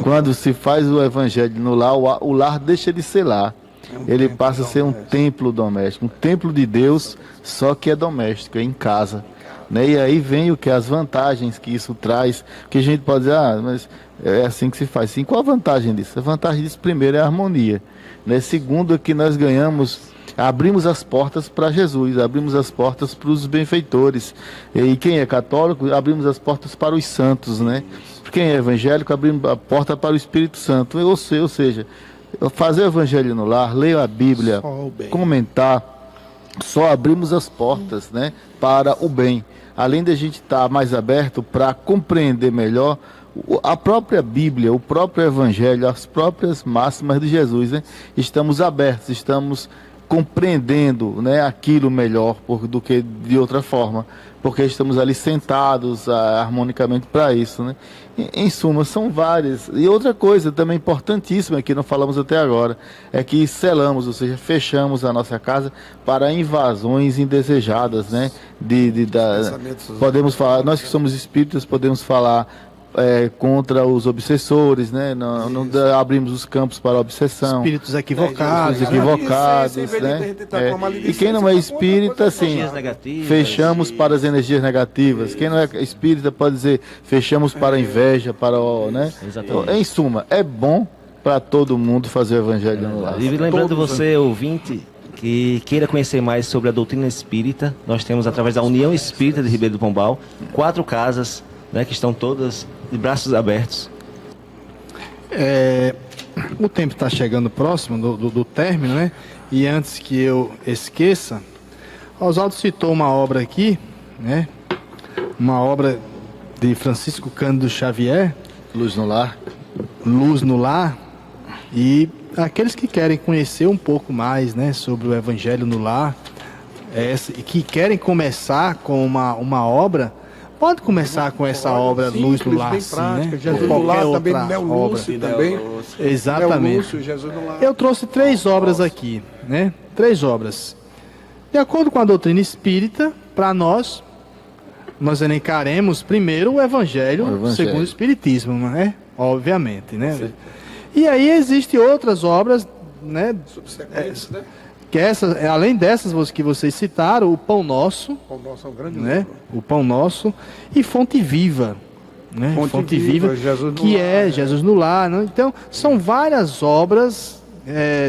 S4: Quando se faz o Evangelho no lar, o lar deixa de ser lar. Ele passa a ser um templo doméstico, um templo de Deus, só que é doméstico, é em casa, né? E aí vem as vantagens que isso traz, que a gente pode dizer, mas é assim que se faz. Sim, qual a vantagem disso? A vantagem disso, primeiro, é a harmonia, né? Segundo, é que nós abrimos as portas para Jesus, abrimos as portas para os benfeitores. E quem é católico, abrimos as portas para os santos, né? Quem é evangélico, abrimos a porta para o Espírito Santo. Ou seja, fazer o Evangelho no lar, ler a Bíblia, comentar, só abrimos as portas, né, para o bem. Além de a gente estar mais aberto para compreender melhor a própria Bíblia, o próprio Evangelho, as próprias máximas de Jesus, né? Estamos abertos, estamos compreendendo, né, aquilo melhor do que de outra forma, porque estamos ali sentados harmonicamente para isso, né? Em suma, são várias. E outra coisa também importantíssima que não falamos até agora, é que selamos, ou seja, fechamos a nossa casa para invasões indesejadas, né? Podemos falar, nós que somos espíritas, podemos falar contra os obsessores, né? Não abrimos os campos para a obsessão.
S3: Espíritos equivocados,
S4: né? E quem não é espírita, assim, fechamos para as energias negativas. Quem não é espírita pode dizer, fechamos para a inveja, para o, né? Então, em suma, é bom para todo mundo fazer o Evangelho no lar.
S2: E lembrando você, ouvinte, que queira conhecer mais sobre a doutrina espírita, nós temos, através da União Espírita de Ribeiro do Pombal, 4 casas, né, que estão todas de braços abertos.
S3: O tempo está chegando próximo do término, né? E antes que eu esqueça, Oswaldo citou uma obra aqui, né? Uma obra de Francisco Cândido Xavier,
S4: Luz no Lar.
S3: Luz no Lar. E aqueles que querem conhecer um pouco mais, né, sobre o Evangelho no Lar, e que querem começar com uma obra, pode começar com essa obra Luz no Lar,
S6: bem
S3: sim,
S6: prática,
S3: né?
S6: Jesus
S3: Ou
S6: no Lar,
S3: qualquer
S6: também
S3: outra
S6: Neo
S3: obra.
S6: Lúcio, também.
S3: Exatamente.
S6: Neo Lúcio, Jesus no Lar.
S3: Eu trouxe 3 obras aqui, né? 3 obras. De acordo com a doutrina espírita, para nós elencaremos primeiro o Evangelho segundo o Espiritismo, né? Obviamente, né? E aí existem outras obras, né?
S6: Subsequentes, né?
S3: Que além dessas que vocês citaram, o Pão Nosso,
S6: O nosso é um grande
S3: né?
S6: livro.
S3: O Pão Nosso e Fonte Viva, né?
S6: Fonte Viva, Jesus no
S3: que
S6: Lar,
S3: é Jesus no Lar, né? Então, são várias obras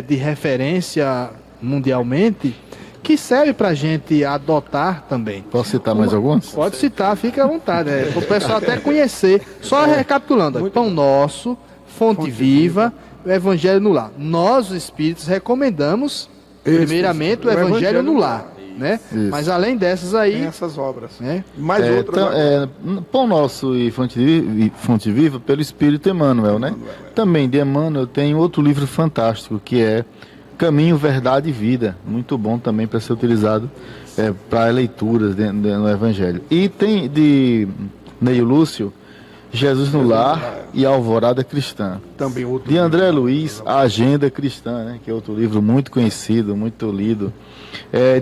S3: de referência mundialmente que serve para a gente adotar também.
S4: Posso citar mais algumas?
S3: Pode citar, fica à vontade, para o pessoal até conhecer. Só recapitulando, Pão Nosso, Fonte Viva, o Evangelho no Lar. Nós, os espíritos, recomendamos primeiramente o Evangelho no Lar, né?
S4: Isso.
S3: Mas além dessas aí,
S6: Tem essas obras.
S3: né?
S6: Mais outras.
S4: Pão Nosso e Fonte Viva pelo Espírito Emmanuel, né? Também de Emmanuel tem outro livro fantástico que é Caminho, Verdade e Vida, muito bom também para ser utilizado para leituras no Evangelho. E tem de Neio Lúcio, Jesus no Lar e a Alvorada Cristã.
S6: Também outro.
S4: De André Luiz, A Agenda Cristã, né, que é outro livro muito conhecido, muito lido.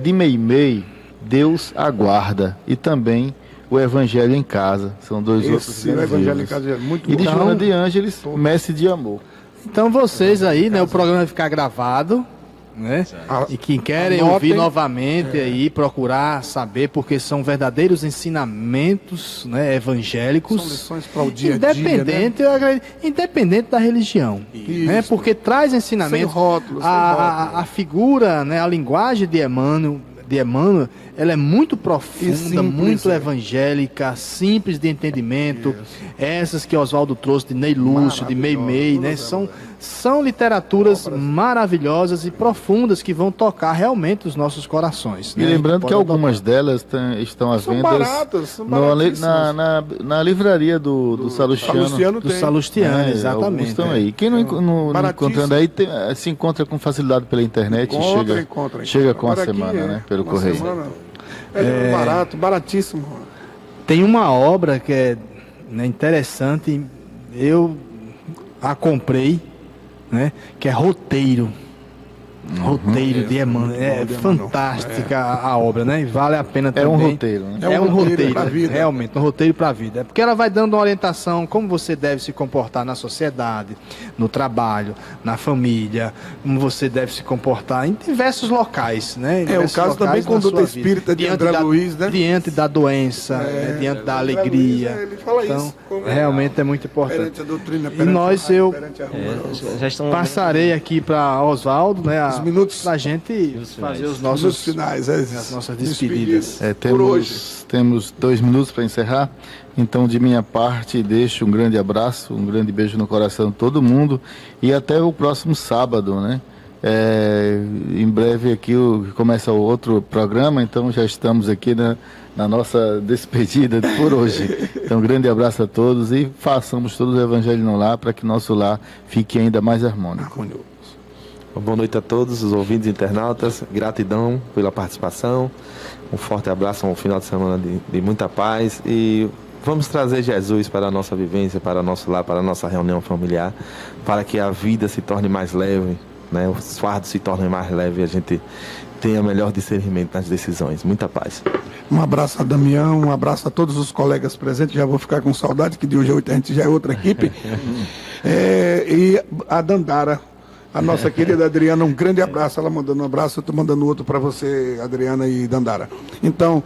S4: De Meimei, Deus Aguarda, e também O Evangelho em Casa. São dois outros
S6: Esse o
S4: grandes
S6: Evangelho em
S4: livros.
S6: Casa é muito
S4: E de
S6: bom.
S4: Joana de Ângeles, Mestre de Amor.
S3: Então vocês aí, né? O programa vai ficar gravado, né? E quem querem ouvir novamente aí, procurar saber, porque são verdadeiros ensinamentos, né, evangélicos.
S6: São lições para o dia a dia,
S3: Independente, eu acredito, independente da religião, né? Porque traz ensinamentos.
S6: Sem rótulos, sem
S3: A figura, né, a linguagem de Emmanuel, ela é muito profunda,
S6: simples,
S3: muito evangélica, simples de entendimento. Essas que Oswaldo trouxe de Ney Lúcio, de Meimei, né? São literaturas maravilhosas e profundas que vão tocar realmente os nossos corações.
S4: E
S3: né?
S4: lembrando que
S3: Pode
S4: algumas delas estão à
S6: São
S4: venda
S6: baratas, são baratíssimas.
S4: na livraria do Salustiano.
S6: Salustiano
S3: do
S6: tem.
S3: Salustiano,
S4: Alguns
S3: exatamente.
S4: estão aí. Quem não
S6: Baratíssimo.
S4: encontrando aí, se encontra com facilidade pela internet e chega com a
S6: Agora aqui
S4: semana, né? Pelo
S6: uma
S4: correio.
S6: semana. Barato, baratíssimo.
S3: Tem uma obra que é, né, interessante, eu a comprei, né, que é Roteiro. Roteiro de Emmanuel. É fantástica a obra, né? E vale a pena também.
S4: É um roteiro, né?
S3: É um roteiro
S6: pra vida.
S3: realmente, um roteiro para a vida. É porque ela vai dando uma orientação como você deve se comportar na sociedade, no trabalho, na família, como você deve se comportar em diversos locais, né? Em
S6: O
S3: diversos
S6: caso
S3: locais
S6: também
S3: na
S6: Conduta
S3: sua vida.
S6: Espírita de André Luiz, né?
S3: Diante da doença, né? Diante da
S6: André
S3: alegria.
S6: Luiz, ele fala
S3: Então,
S6: isso, como é
S3: realmente é muito importante.
S6: Perante a doutrina,
S3: E nós,
S6: perante a
S2: Já estão
S3: Passarei aqui para Oswaldo, né?
S6: Os minutos-
S3: para a gente fazer os
S6: nos
S3: nossos
S6: finais,
S3: as nossas despedidas.
S6: Por hoje.
S4: Temos 2 minutos para encerrar. Então, de minha parte, deixo um grande abraço, um grande beijo no coração de todo mundo e até o próximo sábado, né? Em breve aqui começa o outro programa, então já estamos aqui na nossa despedida por hoje. Então, um grande abraço a todos e façamos todos o Evangelho no Lar para que nosso lar fique ainda mais harmônico.
S5: Boa noite a todos os ouvintes e internautas. Gratidão pela participação. Um forte abraço, um final de semana de muita paz. E vamos trazer Jesus para a nossa vivência, para o nosso lar, para a nossa reunião familiar, para que a vida se torne mais leve, né? Os fardos se tornem mais leves e a gente tenha melhor discernimento nas decisões. Muita paz.
S6: Um abraço a Damião, um abraço a todos os colegas presentes. Já vou ficar com saudade, que de hoje a 8 a gente já é outra equipe. E a Dandara, a nossa querida Adriana, um grande abraço. Ela mandando um abraço, eu estou mandando outro para você, Adriana e Dandara. Então,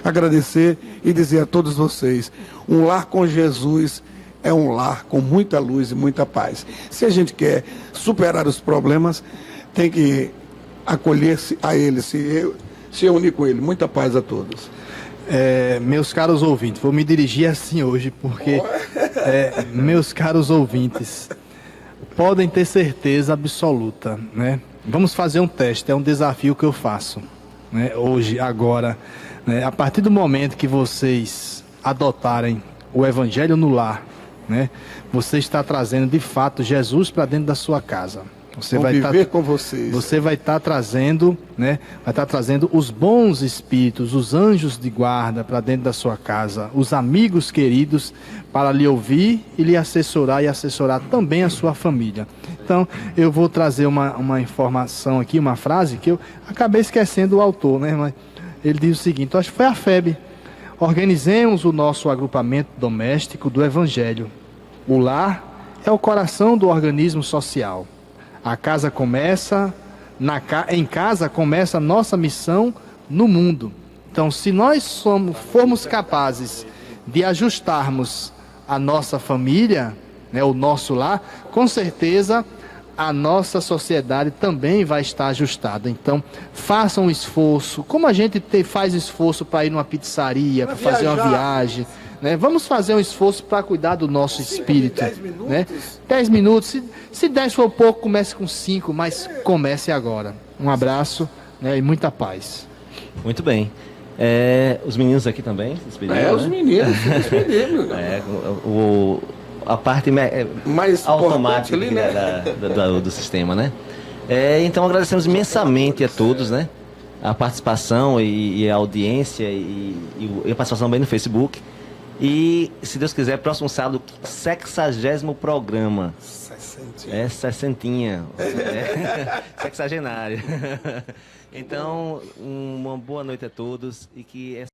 S6: agradecer e dizer a todos vocês, um lar com Jesus é um lar com muita luz e muita paz. Se a gente quer superar os problemas, tem que acolher-se a ele, se unir com ele. Muita paz a todos.
S3: Meus caros ouvintes, vou me dirigir assim hoje, porque, meus caros ouvintes, podem ter certeza absoluta, né? Vamos fazer um teste, é um desafio que eu faço, né? Hoje, agora, né? A partir do momento que vocês adotarem o Evangelho no Lar, né? Você está trazendo de fato Jesus para dentro da sua casa. Você
S6: Conviver com vocês.
S3: Você vai estar trazendo, né? Vai estar trazendo os bons espíritos, os anjos de guarda para dentro da sua casa, os amigos queridos para lhe ouvir e lhe assessorar e assessorar também a sua família. Então, eu vou trazer uma informação aqui, uma frase que eu acabei esquecendo o autor, né? Mas ele diz o seguinte, acho que foi a FEB. Organizemos o nosso agrupamento doméstico do Evangelho. O lar é o coração do organismo social. A casa começa, em casa começa a nossa missão no mundo. Então, se nós formos capazes de ajustarmos a nossa família, né, o nosso lar, com certeza a nossa sociedade também vai estar ajustada. Então, façam um esforço. Como a gente faz esforço para ir numa pizzaria, para fazer uma viagem, né? Vamos fazer um esforço para cuidar do nosso espírito.
S6: 10 minutos?
S3: Né? 10 minutos. Se 10 for pouco, comece com 5, mas comece agora. Um abraço, né, e muita paz.
S2: Muito bem. Os meninos aqui também se despediram,
S6: Os
S2: né?
S6: meninos.
S2: A parte
S6: Mais
S2: automática
S6: importante ali, né?
S2: do sistema, né? Então agradecemos imensamente a todos, né? A participação e a audiência e a participação bem no Facebook. E, se Deus quiser, próximo sábado, 60º programa. 60º. Sexagenário. Então, uma boa noite a todos e que